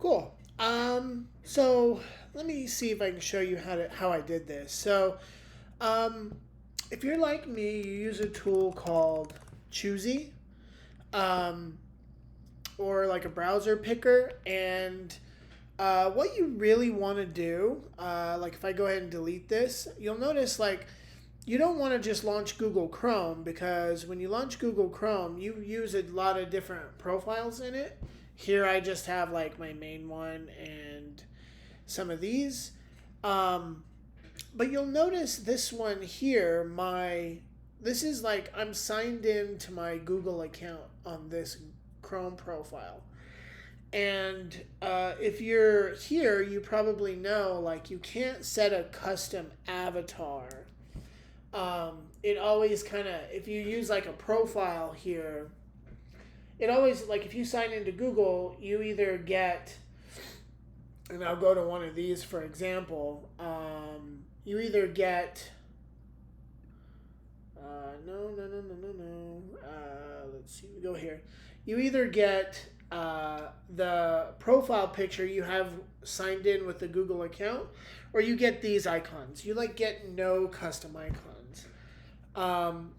Cool. So let me see if I can show you how I did this. Um, if you're like me, you use a tool called Choosy, um, or like a browser picker, and what you really want to do, like if I go ahead and delete this, you'll notice like you don't want to just launch Google Chrome because when you launch Google Chrome, you use a lot of different profiles in it. Here I just have like my main one and some of these. Um, but you'll notice this one here, this is like I'm signed in to my Google account on this Chrome profile. And if you're here, you probably know like you can't set a custom avatar. It always kind of, if you use like a profile here, it always, like if you sign into Google, you either get, and I'll go to one of these for example, you either get, no. Let's see, we go here. You either get the profile picture you have signed in with the Google account, or you get these icons. You like get no custom icons. Um,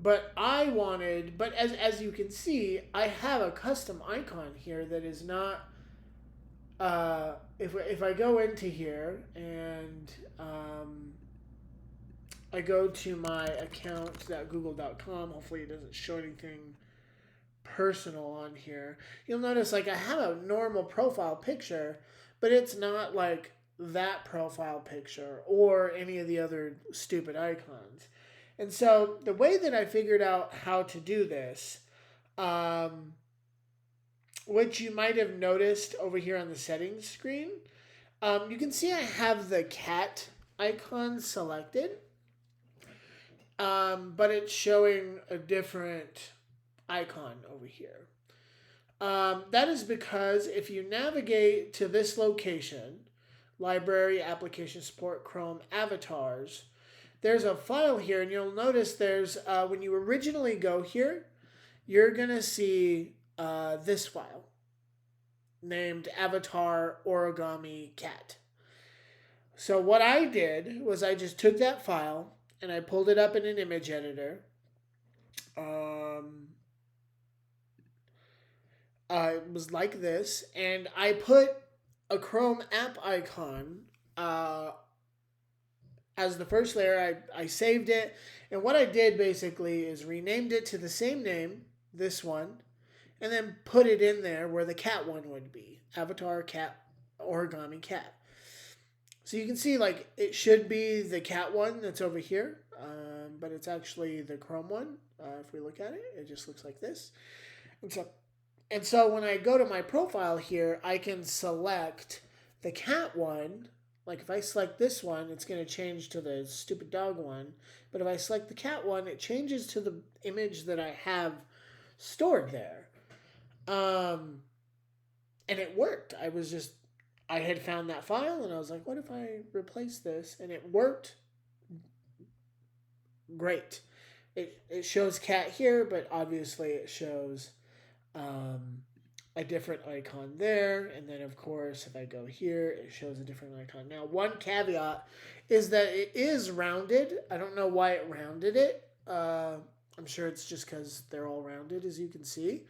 but as you can see, I have a custom icon here that is not. If I go into here and I go to my account.google.com, hopefully it doesn't show anything personal on here. You'll notice like I have a normal profile picture, but it's not like that profile picture or any of the other stupid icons. And so the way that I figured out how to do this, um, which you might have noticed over here on the settings screen, you can see I have the cat icon selected, but it's showing a different icon over here. That is because if you navigate to this location, Library, Application Support, Chrome, Avatars, there's a file here, and you'll notice there's, when you originally go here, you're going to see this file named Avatar Origami Cat. So what I did was I just took that file and I pulled it up in an image editor. It was like this, and I put a Chrome app icon as the first layer. I saved it, and what I did basically is renamed it to the same name, this one, and then put it in there where the cat one would be, Avatar Cat Origami Cat. So you can see like it should be the cat one that's over here, but it's actually the Chrome one. If we look at it, it just looks like this. And so when I go to my profile here, I can select the cat one. Like if I select this one, it's going to change to the stupid dog one. But if I select the cat one, it changes to the image that I have stored there. And it worked. I had found that file and I was like, what if I replace this? And it worked great. It shows cat here, but obviously it shows a different icon there. And then, of course, if I go here, it shows a different icon. Now, one caveat is that it is rounded. I don't know why it rounded it. I'm sure it's just because they're all rounded, as you can see.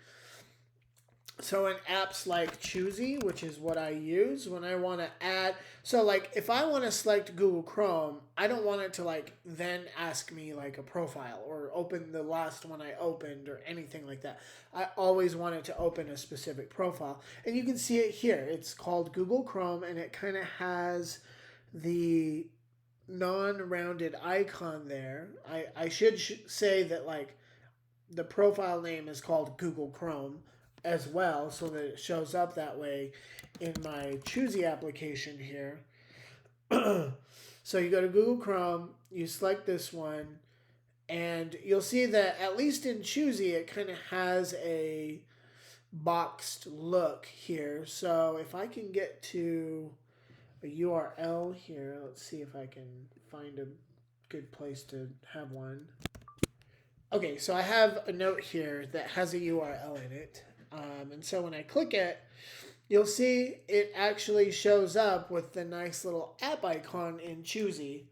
So in apps like Choosy, which is what I use when I want to add, so like if I want to select Google Chrome, I don't want it to like then ask me like a profile or open the last one I opened or anything like that. I always want it to open a specific profile. And you can see it here. It's called Google Chrome, and it kind of has the non-rounded icon there. I should say that like the profile name is called Google Chrome as well, so that it shows up that way in my Choosy application here. So you go to Google Chrome, you select this one, and you'll see that at least in Choosy it kind of has a boxed look here. So if I can get to a URL here, let's see if I can find a good place to have one. Okay, so I have a note here that has a URL in it. And so when I click it, you'll see it actually shows up with the nice little app icon in Choosy,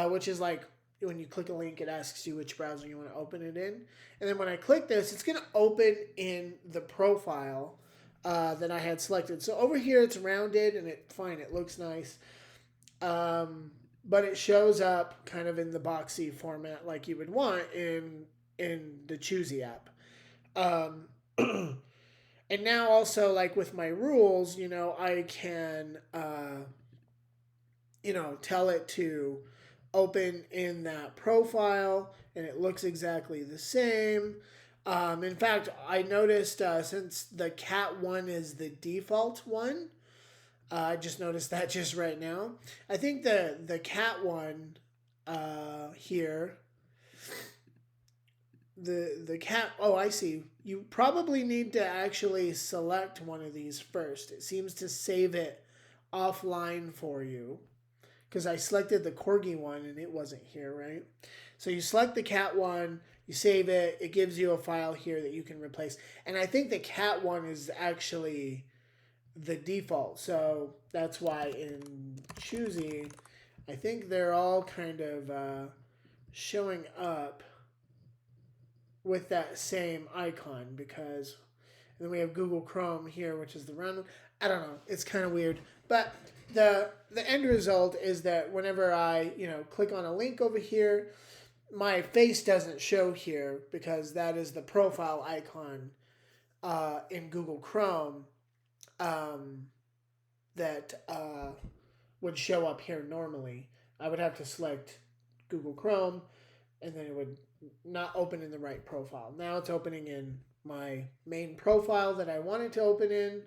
which is like when you click a link, it asks you which browser you want to open it in. And then when I click this, it's going to open in the profile that I had selected. So over here, it's rounded and it looks nice. But it shows up kind of in the boxy format like you would want in the Choosy app. Um, and now also like with my rules, I can tell it to open in that profile, and it looks exactly the same. In fact, I noticed since the cat one is the default one, I just noticed that just right now. I think the cat one here, the cat. Oh, I see. You probably need to actually select one of these first. It seems to save it offline for you because I selected the corgi one and it wasn't here, right? So you select the cat one, you save it. It gives you a file here that you can replace. And I think the cat one is actually the default. So that's why in Choosy, I think they're all kind of showing up with that same icon because then we have Google Chrome here, which is the round one. I don't know. It's kind of weird. But the end result is that whenever I, click on a link over here, my face doesn't show here because that is the profile icon in Google Chrome that would show up here normally. I would have to select Google Chrome and then it would not open in the right profile. Now it's opening in my main profile that I wanted to open in.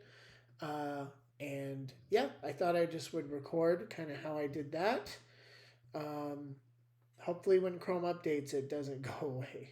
And yeah, I thought I just would record kind of how I did that. Hopefully when Chrome updates, it doesn't go away.